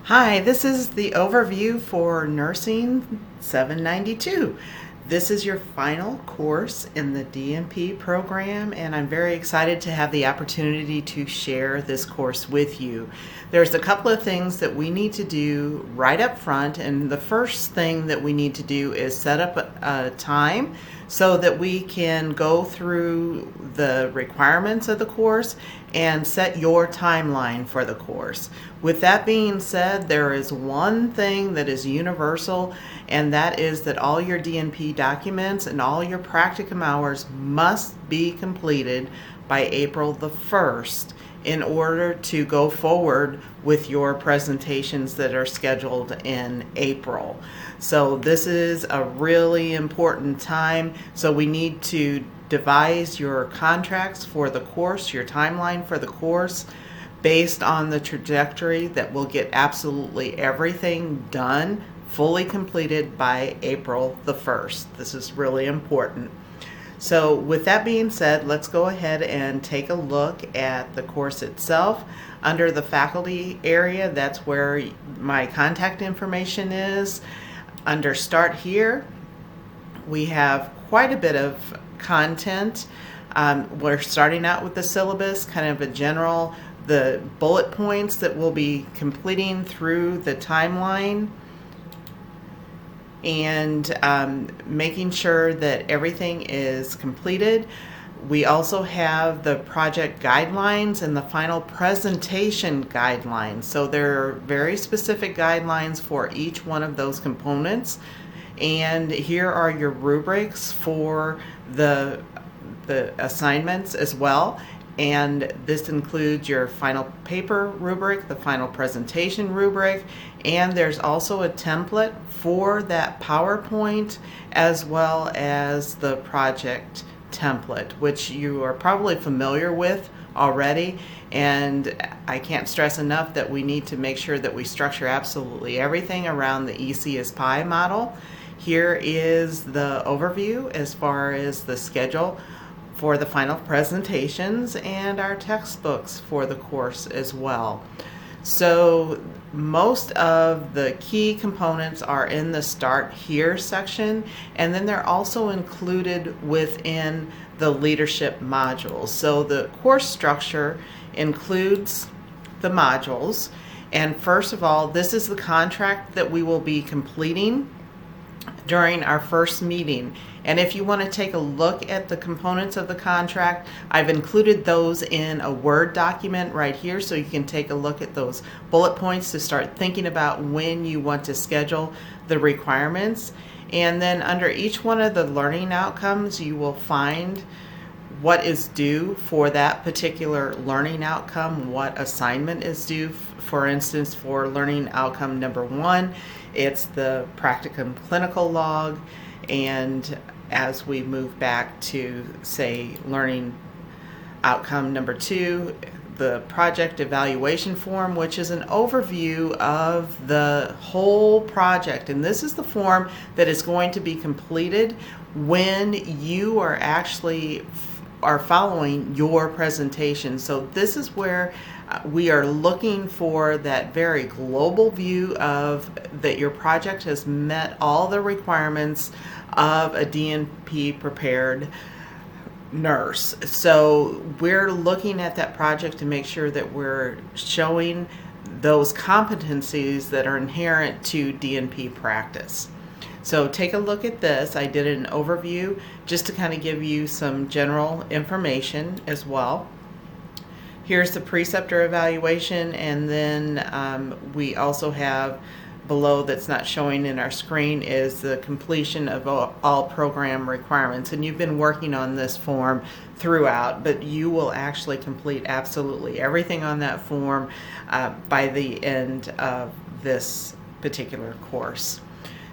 Hi, this is the overview for Nursing 792. This is your final course in the DNP program, and I'm very excited to have the opportunity to share this course with you. There's a couple of things that we need to do right up front, and the first thing that we need to do is set up a time so that we can go through the requirements of the course and set your timeline for the course. With that being said, there is one thing that is universal, and that is that all your DNP documents and all your practicum hours must be completed by April the 1st in order to go forward with your presentations that are scheduled in April. So this is a really important time. So we need to devise your contracts for the course, your timeline for the course, based on the trajectory that will get absolutely everything done, fully completed by April the 1st. This is really important. So with that being said, let's go ahead and take a look at the course itself. Under the faculty area, that's where my contact information is. Under Start Here, we have quite a bit of content. We're starting out with the syllabus, kind of the bullet points that we'll be completing through the timeline, and making sure that everything is completed. We also have the project guidelines and the final presentation guidelines. So there are very specific guidelines for each one of those components. And here are your rubrics for the assignments as well. And this includes your final paper rubric, the final presentation rubric, and there's also a template for that PowerPoint as well as the project template, which you are probably familiar with already. And I can't stress enough that we need to make sure that we structure absolutely everything around the EC is Pi model. Here is the overview as far as the schedule for the final presentations and our textbooks for the course as well. So most of the key components are in the Start Here section, and then they're also included within the leadership modules. So the course structure includes the modules, and first of all, this is the contract that we will be completing during our first meeting. And if you want to take a look at the components of the contract, I've included those in a Word document right here, so you can take a look at those bullet points to start thinking about when you want to schedule the requirements. And then under each one of the learning outcomes, you will find what is due for that particular learning outcome, what assignment is due. For instance, for learning outcome number 1, it's the practicum clinical log, and as we move back to, say, learning outcome number 2, the project evaluation form, which is an overview of the whole project. And this is the form that is going to be completed when you are actually following your presentation. So this is where we are looking for that very global view of that your project has met all the requirements of a DNP prepared nurse. So we're looking at that project to make sure that we're showing those competencies that are inherent to DNP practice. So take a look at this. I did an overview just to kind of give you some general information as well. Here's the preceptor evaluation, and then we also have below, that's not showing in our screen, is the completion of all program requirements. And you've been working on this form throughout, but you will actually complete absolutely everything on that form by the end of this particular course.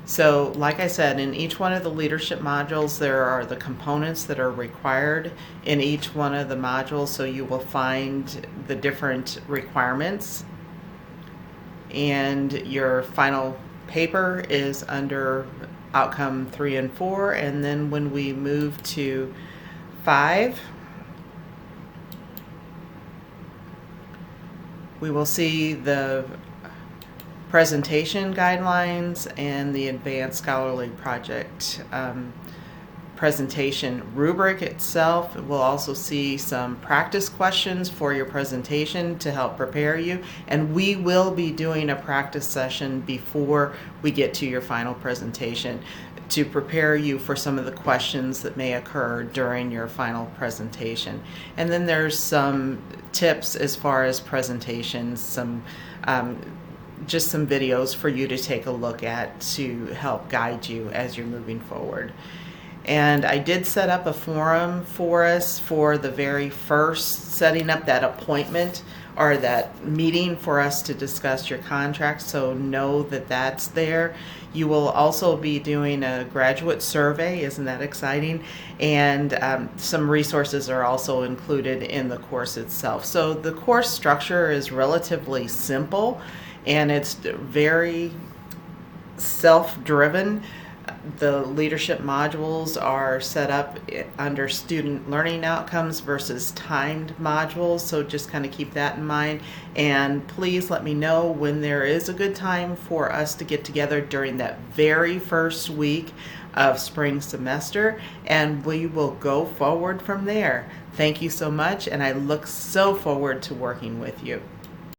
So like I said, in each one of the leadership modules, there are the components that are required in each one of the modules. So you will find the different requirements. And your final paper is under outcome 3 and 4. And then when we move to 5, we will see the presentation guidelines and the advanced scholarly project presentation rubric itself. We'll also see some practice questions for your presentation to help prepare you, and we will be doing a practice session before we get to your final presentation to prepare you for some of the questions that may occur during your final presentation. And then there's some tips as far as presentations, some just some videos for you to take a look at to help guide you as you're moving forward. And I did set up a forum for us for the very first, setting up that appointment or that meeting for us to discuss your contract, so know that that's there. You will also be doing a graduate survey, isn't that exciting? And some resources are also included in the course itself. So the course structure is relatively simple and it's very self-driven. The leadership modules are set up under student learning outcomes versus timed modules, so just kind of keep that in mind. And please let me know when there is a good time for us to get together during that very first week of spring semester, and we will go forward from there. Thank you so much, and I look so forward to working with you.